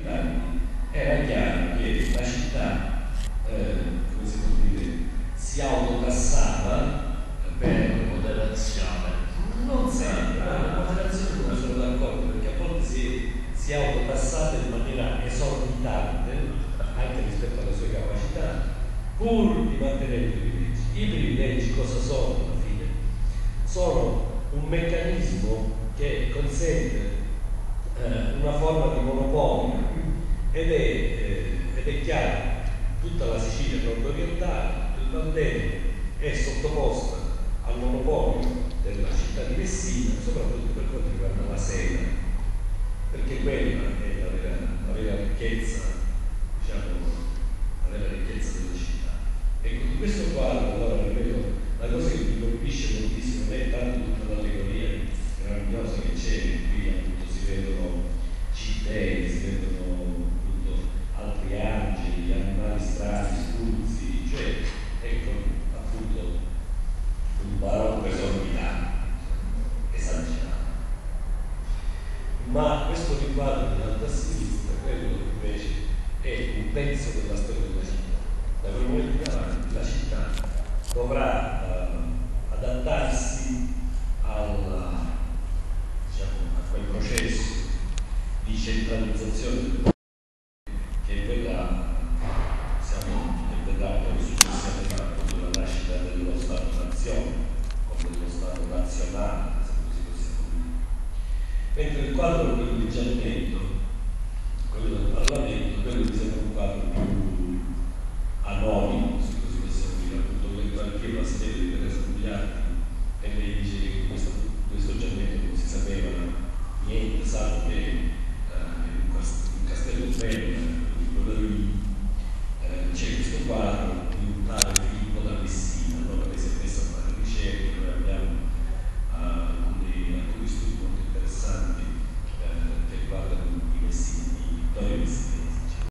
anni, era chiaro che la città, come si può dire, si autotassava per moderazione. non sempre, la moderazione non sono d'accordo, perché a volte si è autotassata in maniera esorbitante anche rispetto alle sue capacità, pur di mantenere i privilegi. I privilegi cosa sono alla fine? Sono un meccanismo che consente una forma di monopolio ed è chiaro, tutta la Sicilia nord-orientale, il Vandeno è sottoposta al monopolio della città di Messina, soprattutto per quanto riguarda la sera, perché quella è la vera ricchezza, diciamo, la vera ricchezza della città. Ecco, di questo quadro, allora ripeto, la cosa che mi colpisce moltissimo non è tanto tutta l'allegoria meravigliosa che c'è, qui appunto si vedono cittei, si vedono appunto altri angeli, animali strani, struzzi, cioè ecco appunto un barocco esorbitante, esagerato. Ma questo riquadro in alto a sinistra, quello invece è un pezzo della storia della città. Da quel momento in avanti la città dovrà adattarsi diciamo, a quel processo di centralizzazione del